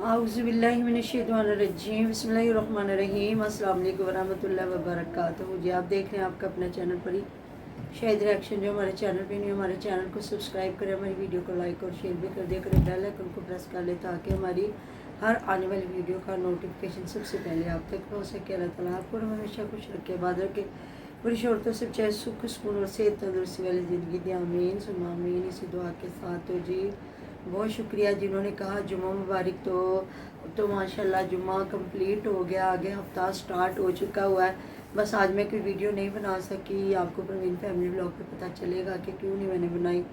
आउज़ुबिल्लाहिमिनश्शैतानिर्रजीम बिस्मिल्लाहिर्रहमानिर्रहीम अस्सलाम वालेकुम वरहमतुल्लाहि वबरकातुहू। जी आप देख रहे हैं आपका अपना चैनल परी शाहिद रिएक्शन। जो हमारे चैनल पे नहीं, हमारे चैनल को सब्सक्राइब करें, हमारी वीडियो को लाइक और शेयर भी कर दिया करें, बेल आइकन को प्रेस कर ले ताकि हमारी हर आने वाली वीडियो का नोटिफिकेशन सबसे पहले आप तक पहुँच सके। अल्लाह ताला आपको हमेशा खुश रखे, आबाद रखे, बुरी औरतों से चाहे सुख सुकून और सेहत तंदुरुस्ती वाली ज़िंदगी दी। आमीन सुम्मा आमीन। इसी दुआ के साथ तो जी बहुत शुक्रिया जिन्होंने कहा जुम्मा मुबारक। तो माशाल्लाह जुम्मा कंप्लीट हो गया, आगे हफ्ता स्टार्ट हो चुका हुआ है। बस आज मैं कोई वीडियो नहीं बना सकी, आपको प्रवीण फैमिली ब्लॉग पे पता चलेगा कि क्यों नहीं मैंने बनाई,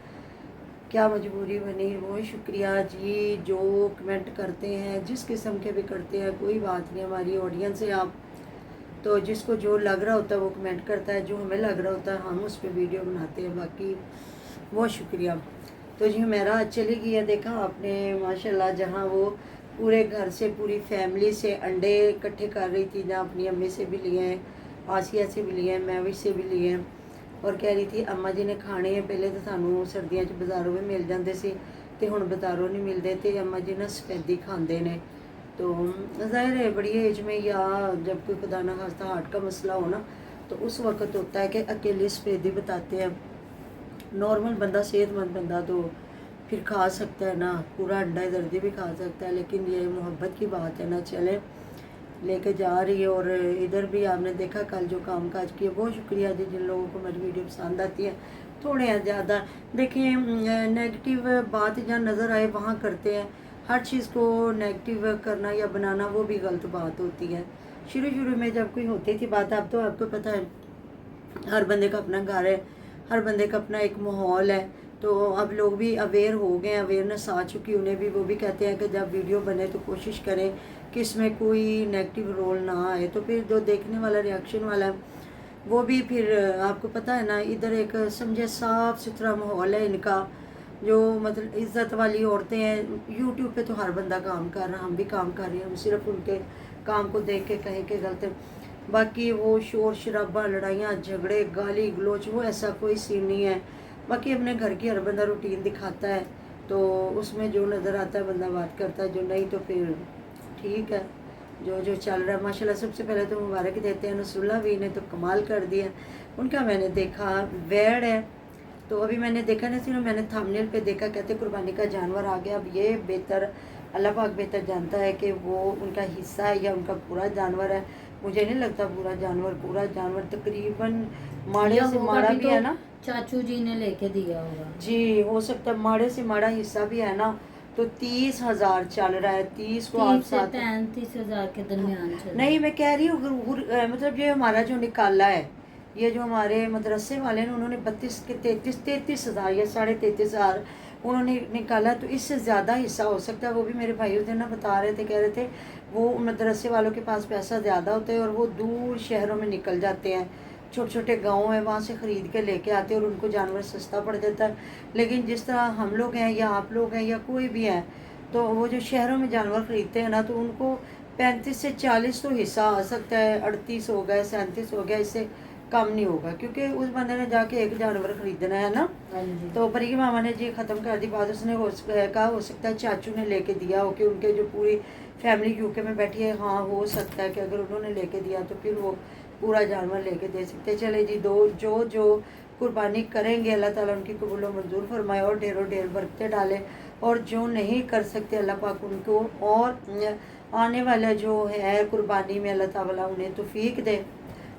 क्या मजबूरी बनी। बहुत शुक्रिया जी जो कमेंट करते हैं, जिस किस्म के भी करते हैं, कोई बात नहीं, हमारी ऑडियंस है आप। तो जिसको जो लग रहा होता है वो कमेंट करता है, जो हमें लग रहा होता है हम उस पर वीडियो बनाते हैं। बाकी बहुत शुक्रिया। तो जी मेरा चली गई है, देखा आपने माशाल्लाह, जहाँ वो पूरे घर से पूरी फैमिली से अंडे इकट्ठे कर रही थी, जहाँ अपनी अम्मी से भी लिए हैं, आसिया से भी लिए हैं, मैविश से भी लिए हैं, और कह रही थी अम्मा जी ने खाने हैं। पहले तो सानू सर्दियों च बाज़ारों में मिल जाते सी ते हुण बाज़ारों नहीं मिलते, तो अम्मा जी ना सफेदी खाते ने। तो ज़ाहिर है बड़ी एज में या जब कोई खुदा ना खास्ता हार्ट का मसला हो ना, तो उस वक्त होता है कि अकेली सफेदी बताते हैं। नॉर्मल बंदा, सेहतमंद बंदा तो फिर खा सकता है ना, पूरा अंडा दर्दी भी खा सकता है, लेकिन ये मोहब्बत की बात है ना। चले लेके जा रही है, और इधर भी आपने देखा कल जो काम काज किया। बहुत शुक्रिया जी जिन लोगों को मेरी वीडियो पसंद आती है। थोड़े हैं ज़्यादा, देखिए नेगेटिव बात जहाँ नज़र आए वहाँ करते हैं। हर चीज़ को नेगेटिव करना या बनाना वो भी गलत बात होती है। शुरू में जब कोई होती थी बात, अब तो आपको पता है हर बंदे का अपना घर है, हर बंदे का अपना एक माहौल है। तो अब लोग भी अवेयर हो गए, अवेयरनेस आ चुकी उन्हें भी। वो भी कहते हैं कि जब वीडियो बने तो कोशिश करें कि इसमें कोई नेगेटिव रोल ना आए। तो फिर जो देखने वाला रिएक्शन वाला है वो भी फिर आपको पता है ना, इधर एक समझे साफ़ सुथरा माहौल है इनका। जो मतलब इज़्ज़त वाली औरतें हैं। यूट्यूब पे तो हर बंदा काम कर रहा, हम भी काम कर रहे हैं, हम सिर्फ उनके काम को देख के कहें कि गलत। बाकी वो शोर शराबा, लड़ाइयाँ झगड़े, गाली गलोच, वो ऐसा कोई सीन नहीं है। बाकी अपने घर की हर बंदा रूटीन दिखाता है, तो उसमें जो नज़र आता है बंदा बात करता है, जो नहीं तो फिर ठीक है जो जो चल रहा है। माशाल्लाह सबसे पहले तो मुबारक देते हैं, नसरुल्लाह भी ने तो कमाल कर दिया। उनका मैंने देखा वेड़ है, तो अभी मैंने देखा नहीं, सिर्फ मैंने थंबनेल पे देखा, कहते कुर्बानी का जानवर आ गया। अब ये बेहतर अल्लाह पाक बेहतर जानता है कि वो उनका हिस्सा है या उनका पूरा जानवर है। मुझे नहीं लगता पूरा जानवर तकरीबन माड़े से माड़ा भी है ना, चाचू जी ने लेके दिया होगा जी हो सकता है माड़े से माड़ा हिस्सा भी है ना। तो 30,000 चल रहा है, 30 को आप 33,000 के दरमियान चल नहीं मैं कह रही हूँ मतलब ये हमारा जो निकाला है, ये जो हमारे मदरसे वाले हैं उन्होंने 32 के 33,000 या 33,500 उन्होंने निकाला। तो इससे ज़्यादा हिस्सा हो सकता है। वो भी मेरे भाई उस दिन ना बता रहे थे, कह रहे थे वो मदरसे वालों के पास पैसा ज़्यादा होता है और वो दूर शहरों में निकल जाते हैं, छोटे छोटे गाँव हैं, वहाँ से ख़रीद के लेके आते हैं और उनको जानवर सस्ता पड़ जाता है। लेकिन जिस तरह हम लोग हैं या आप लोग हैं या कोई भी है, तो वो जो शहरों में जानवर ख़रीदते हैं ना, तो उनको 35 से 40 तो हिस्सा आ सकता है, 38 हो गया, 37 हो गया, इससे कम नहीं होगा, क्योंकि उस बंदे ने जाके एक जानवर खरीदना है ना। तो परी की मामा ने जी ख़त्म कर दी बात। उसने कहा हो सकता है चाचू ने लेके दिया हो, कि उनके जो पूरी फैमिली यूके में बैठी है, हाँ हो सकता है कि अगर उन्होंने लेके दिया तो फिर वो पूरा जानवर लेके दे सकते। चले जी जो कुर्बानी करेंगे अल्लाह ताला उनकी कबूल व मंजूर फरमाए और ढेरों ढेर बरकतें डाले, और जो नहीं कर सकते अल्लाह पाक उनको और आने वाला जो है कुर्बानी में अल्लाह ताला उन्हें तौफीक दे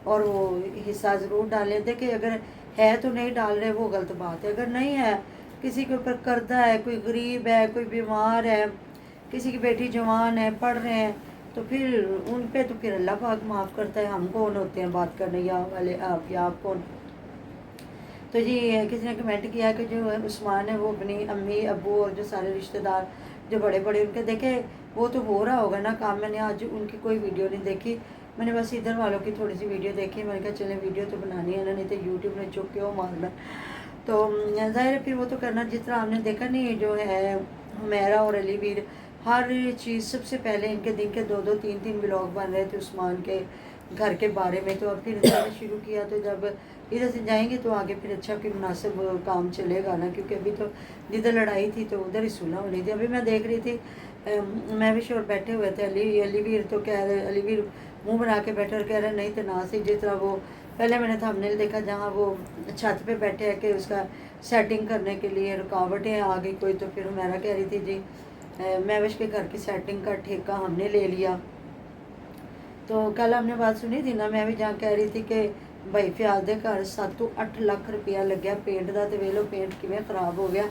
और वो हिस्सा ज़रूर डालें। देखिए अगर है तो नहीं डाल रहे वो गलत बात है, अगर नहीं है, किसी के ऊपर कर्जा है, कोई गरीब है, कोई बीमार है, किसी की बेटी जवान है, पढ़ रहे हैं, तो फिर उन पे तो फिर अल्लाह पाक माफ़ करता है। हम कौन होते हैं बात करने या वाले, आप या आप कौन। तो जी किसी ने कमेंट किया कि जो उस्मान है वो अपनी अम्मी अब्बू और जो सारे रिश्तेदार जो बड़े बड़े उनके देखे, वो तो हो रहा होगा ना काम। मैंने आज उनकी कोई वीडियो नहीं देखी, मैंने बस इधर वालों की थोड़ी सी वीडियो देखी। मैंने कहा चले वीडियो तो बनानी है ना, नहीं तो यूट्यूब ने चुप क्यों मारना। तो ज़ाहिर है फिर वो तो करना, जिस तरह आपने देखा नहीं जो है हुमैरा और अली वीर, हर चीज़ सबसे पहले इनके दिन के 2-2 3-3 ब्लॉग बन रहे थे उस्मान के घर के बारे में। तो अब फिर इन्होंने शुरू किया, तो जब इधर से जाएंगे तो आगे फिर अच्छा कि मुनासिब काम चलेगा ना, क्योंकि अभी तो जिधर लड़ाई थी तो उधर ही सुलह होनी थी। अभी मैं देख रही थी महविश और बैठे हुए थे। अलीवीर तो कह रहे, अलीवीर मुंह बना के बैठे और कह रहे नहीं तो ना से जिस तरह वो पहले मैंने थंबनेल देखा जहाँ वो छत पे बैठे हैं कि उसका सेटिंग करने के लिए रुकावटें आ गई कोई, तो फिर हुमैरा कह रही थी जी महविश के घर की सेटिंग का ठेका हमने ले लिया। तो कल हमने बात सुनी थी ना, मैं भी जहाँ कह रही थी कि भाई फियाज दे घर 7 ਤੋਂ 8 ਲੱਖ रुपया लग गया पेंट का, तो वे लो पेंट किमें खराब हो गया।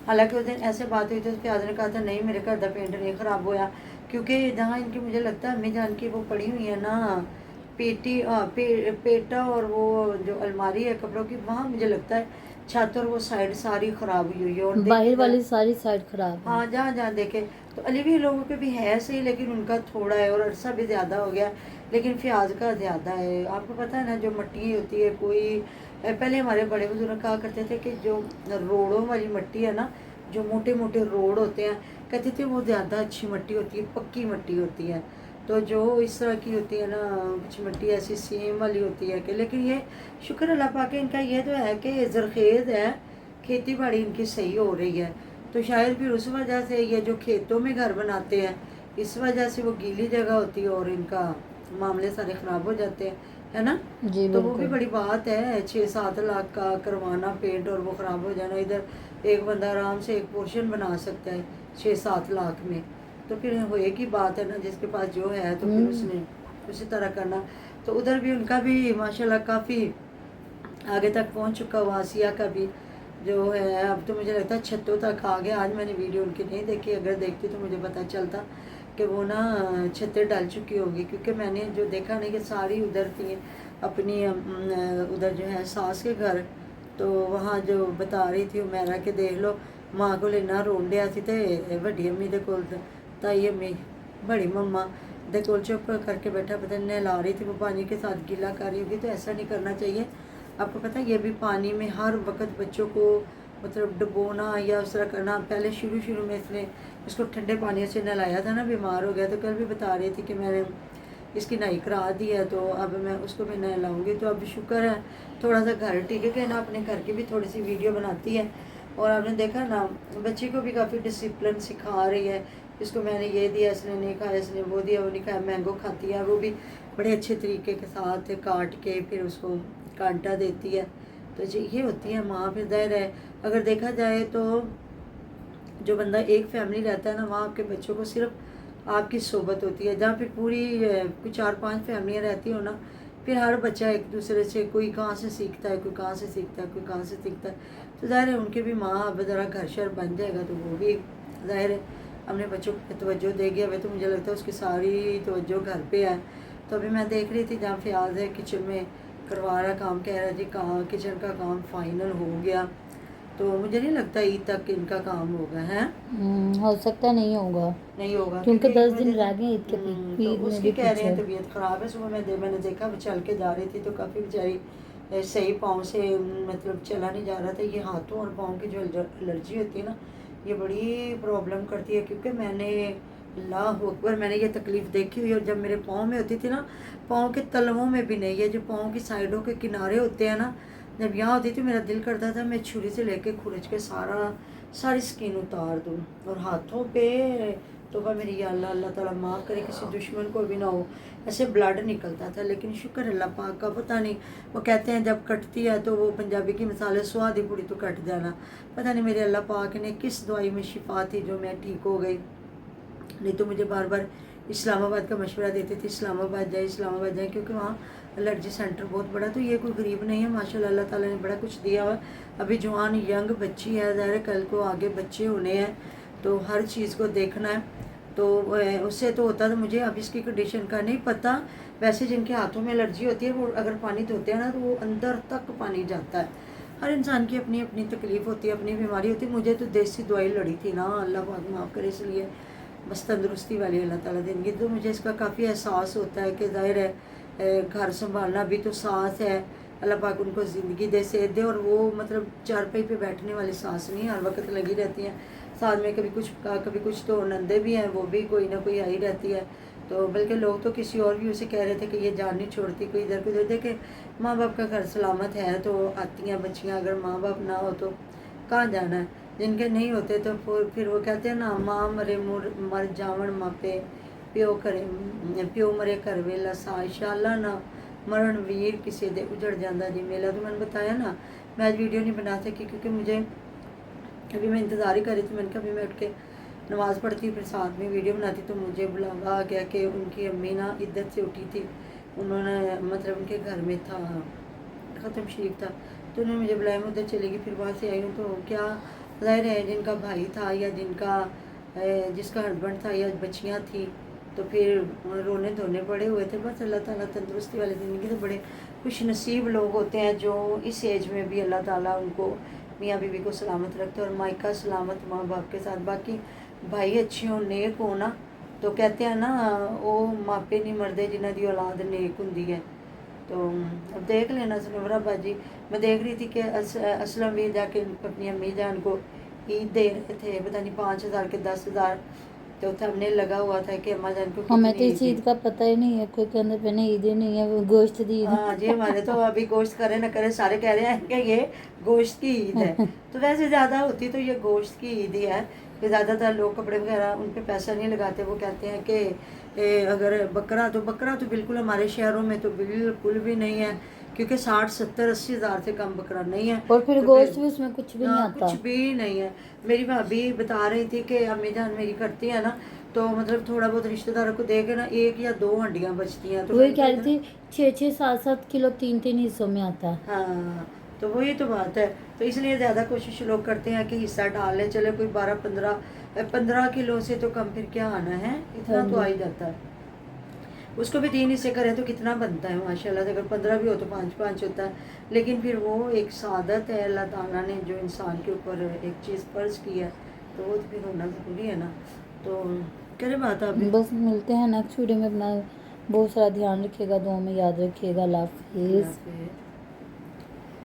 हालांकि उस दिन ऐसे बात हुई थी, फियाज ने कहा था नहीं मेरे घर का पेंट नहीं ख़राब होया, क्योंकि जहाँ इनकी मुझे लगता है अम्मी जान की वो पड़ी हुई है ना पेटा और वो जो अलमारी है कपड़ों की, वहाँ मुझे लगता है छत और वो साइड सारी ख़राब हुई है, और बाहर वाली सारी साइड खराब है। हाँ जहाँ जहाँ देखे तो अलीवी लोगों के भी है सही, लेकिन उनका थोड़ा है और अरसा भी ज़्यादा हो गया, लेकिन फियाज का ज़्यादा है। आपको पता है ना जो मिट्टी होती है कोई, पहले हमारे बड़े बुजुर्ग कहा करते थे कि जो रोड़ों वाली मिट्टी है ना, जो मोटे मोटे रोड होते हैं, कहते थे वो ज़्यादा अच्छी मिट्टी होती है, पक्की मिट्टी होती है। तो जो इस तरह की होती है ना कुछ मिट्टी ऐसी सेम वाली होती है कि, लेकिन ये शुक्र अल्लाह पाक इनका ये तो है कि ज़रखेज़ है, खेती बाड़ी इनकी सही हो रही है। तो शायद फिर उस वजह से ये जो खेतों में घर बनाते हैं, इस वजह से वो गीली जगह होती है और इनका मामले सारे ख़राब हो जाते हैं, है ना जी तो वो भी बिल्कुल। बड़ी बात है 6-7 लाख का करवाना पेंट और वो ख़राब हो जाना। इधर एक बंदा आराम से एक पोर्शन बना सकता है 6-7 लाख में, तो फिर एक ही बात है ना जिसके पास जो है तो फिर उसने उसी तरह करना। तो उधर भी उनका भी माशाल्लाह काफ़ी आगे तक पहुंच चुका हुआ, आसिया का भी जो है अब तो मुझे लगता है छतों तक आ गया। आज मैंने वीडियो उनकी नहीं देखी, अगर देखती तो मुझे पता चलता कि वो ना छतें डल चुकी होगी, क्योंकि मैंने जो देखा नहीं कि सारी उधर थी अपनी उधर जो है सास के घर, तो वहाँ जो बता रही थी हुमैरा के देख लो माँ को इन्ना रोन दिया सी ते वड्डी अम्मी दे कोल ताई अम्मी बड़ी मम्मा दे कोल चुप करके बैठा, पता नहीं नहला रही थी वो पानी के साथ गीला कर रही होगी। तो ऐसा नहीं करना चाहिए। आपको पता है ये भी पानी में हर वक्त बच्चों को मतलब डुबोना या उस तरह करना, पहले शुरू में इसने इसको ठंडे पानी से नहलाया था ना, बीमार हो गया, तो कल भी बता रही थी कि मैंने इसकी नई करा दी है, तो अब मैं उसको भी नहलाऊंगी। तो अब शुक्र है थोड़ा सा घर ठीक है कि ना अपने घर की भी थोड़ी सी वीडियो बनाती है, और आपने देखा ना बच्ची को भी काफ़ी डिसिप्लिन सिखा रही है। इसको मैंने ये दिया इसने नहीं खाया, इसने वो दिया वो नहीं खाया, मैंगो खाती है वो भी बड़े अच्छे तरीके के साथ काट के फिर उसको कांटा देती है। तो जी ये होती है माँ। फिर ज़ाहिर है अगर देखा जाए तो जो बंदा एक फैमिली रहता है ना, वहाँ आपके बच्चों को सिर्फ आपकी सोबत होती है। जहाँ फिर पूरी कुछ 4-5 फैमिलियाँ रहती हो ना, फिर हर बच्चा एक दूसरे से कोई कहाँ से सीखता है, कोई कहाँ से सीखता है, कोई कहाँ से सीखता है। तो ज़ाहिर है उनके भी माँ अब ज़रा घर शर बन जाएगा तो वो भी ज़ाहिर है अपने बच्चों को तवज्जो देगी। अभी तो मुझे लगता है उसकी सारी तवज्जो घर पे है। तो अभी मैं देख रही थी जहाँ फियाज है किचन में करवा रहा काम, कह रहा जी कहाँ किचन का काम फाइनल हो गया, तो मुझे नहीं लगता ईद तक इनका काम होगा है। हो सकता नहीं होगा, नहीं होगा क्योंकि क्योंकि 10 इस दिन वजह रह गए ईद के तो ईद में उसकी भी कह रहे हैं पीछे। तबीयत ख़राब है। सुबह मैंने देखा वो चल के जा रही थी तो काफ़ी बेचारी सही पाँव से मतलब चला नहीं जा रहा था। ये हाथों और पाँव की जो एलर्जी होती है ना, ये बड़ी प्रॉब्लम करती है, क्योंकि मैंने अल्लाह अकबर मैंने ये तकलीफ़ देखी हुई। और जब मेरे पाँव में होती थी ना, पाँव के तलवों में भी नहीं है, जो पाँव की साइडों के किनारे होते हैं ना, जब यहाँ होती थी मेरा दिल करता था मैं छुरी से लेके खुरच के सारी स्किन उतार दूँ। और हाथों पे तो मेरी या अल्लाह अल्लाह ताला माफ़ करे किसी दुश्मन को भी ना हो, ऐसे ब्लड निकलता था। लेकिन शुक्र अल्लाह पाक का, पता नहीं वो कहते हैं जब कटती है तो वो पंजाबी की मिसाल है स्वादी पूरी तो कट जाना। पता नहीं मेरे अल्लाह पाक ने किस दवाई में शिफा थी जो मैं ठीक हो गई। नहीं तो मुझे बार बार इस्लामाबाद का मशवरा देते थे इस्लामाबाद जाए, क्योंकि वहाँ एलर्जी सेंटर बहुत बड़ा। तो ये कोई गरीब नहीं है माशाल्लाह, अल्लाह ताला ने बड़ा कुछ दिया हुआ। अभी जवान यंग बच्ची है, ज़ाहिर है कल को आगे बच्चे होने हैं, तो हर चीज़ को देखना है। तो उससे तो होता था मुझे, अब इसकी कंडीशन का नहीं पता। वैसे जिनके हाथों में एलर्जी होती है वो अगर पानी धोते हैं ना तो वो अंदर तक पानी जाता है। हर इंसान की अपनी अपनी तकलीफ़ होती है, अपनी बीमारी होती है। मुझे तो देसी दवाई लड़ी थी ना, अल्लाह पाक माफ़ करे, इसलिए बस तंदुरुस्ती वाली अल्लाह ताला देंगे। तो मुझे इसका काफ़ी एहसास होता है कि ज़ाहिर है घर संभालना भी तो सास है, अल्लाह पाक उनको ज़िंदगी दे सेहत दे। और वो मतलब चारपाई पे बैठने वाली सास नहीं, हर वक्त लगी रहती हैं साथ में। कभी कुछ तो नंदे भी हैं, वो भी कोई ना कोई आई रहती है। तो बल्कि लोग तो किसी और भी उसे कह रहे थे कि ये जान नहीं छोड़ती, कोई इधर को इधर। देखे माँ बाप का घर सलामत है तो आती हैं बच्चियाँ, अगर माँ बाप ना हो तो कहाँ जाना है। جن کے نہیں ہوتے تو پھر وہ کہتے ہیں نا ماں مرے مر جاون ماپے پیو کرے پیو مرے کر ویلا سا انشاءاللہ نہ مرن ویر کسی دے اجڑ جاندہ جی میلا. تو میں نے بتایا نا میں آج ویڈیو نہیں بنا سکی کیونکہ مجھے ابھی میں انتظار ہی کر رہی تھی. میں نے کہا ابھی میں اٹھ کے نماز پڑھتی پھر ساتھ میں ویڈیو بناتی. تو مجھے بلاوا آ گیا کہ ان کی امی نا عدت سے اٹھی تھی, انہوں نے مطلب ان کے گھر میں تھا ختم شریف تھا تو انہوں نے مجھے بلایا. میں ادھر چلے گی پھر وہاں سے آئی ہوں. تو کیا ظاہر ہے جن کا بھائی تھا یا جن کا جس کا ہسبینڈ تھا یا بچیاں تھیں تو پھر رونے دھونے پڑے ہوئے تھے. بس اللہ تعالیٰ تندرستی والی زندگی تو بڑے خوش نصیب لوگ ہوتے ہیں جو اس ایج میں بھی اللہ تعالیٰ ان کو میاں بیوی کو سلامت رکھتے ہیں اور مائکہ سلامت ماں باپ کے ساتھ. باقی بھائی اچھے ہوں نیک ہوں نا تو کہتے ہیں نا وہ ماپے نہیں مردے جنہوں دی اولاد نیک ہوندی ہے. تو اب دیکھ لینا سنورا باجی, میں دیکھ رہی تھی کہ اسلم بھی جا کے اپنی امی جان کو عید دے رہے تھے, پتہ نہیں 5,000 کے 10,000 تو تھا ہم نے لگا ہوا تھا کہ اماں جان کو ہمیں تو کتنی اس عید کا پتہ ہی نہیں ہے, کوئی کہنے پہ نہیں عید ہی نہیں ہے, وہ گوشت دی عید. ہاں جی ہمارے تو ابھی گوشت کرے نہ کرے سارے کہہ رہے ہیں کہ یہ گوشت کی عید ہے. تو ویسے زیادہ ہوتی تو یہ گوشت کی عید ہی ہے کہ زیادہ تر لوگ کپڑے وغیرہ ان پہ پیسہ نہیں لگاتے. وہ کہتے ہیں کہ اگر بکرا تو بالکل ہمارے شہروں میں تو بالکل بھی نہیں ہے کیونکہ 60 70 80 ہزار سے کم بکرا نہیں ہے. اور پھر تو گوشت بھی اس میں کچھ بھی نہیں ہاں, آتا. کچھ بھی نہیں ہے. میری بھابھی بتا رہی تھی کہ امی جان میری کرتی ہے نا تو مطلب تھوڑا بہت رشتہ داروں کو دے کے نا 1 یا 2 ہنڈیاں بچتی ہیں. تو وہی کہہ رہی تھی 6 7 کلو 3 حصوں میں آتا ہے. ہاں تو وہی تو بات ہے. تو اس لیے زیادہ کوشش لوگ کرتے ہیں کہ حصہ ڈال لیں, چلے کوئی 12 15 کلو سے تو کم پھر کیا آنا ہے, اتنا تو آ ہی جاتا ہے. اس کو بھی 3 حصے کریں تو کتنا بنتا ہے ماشاءاللہ سے, اگر 15 بھی ہو تو 5 ہوتا ہے. لیکن پھر وہ ایک سعادت ہے اللہ تعالیٰ نے جو انسان کے اوپر ایک چیز فرض کی ہے تو وہ پھر ہونا ضروری ہے نا. تو کرے بات آپ بس ملتے ہیں نیکسٹ ویڈیو میں. اپنا بہت سارا دھیان رکھیے گا, دعاؤں میں یاد رکھیے گا. اللہ حافظ.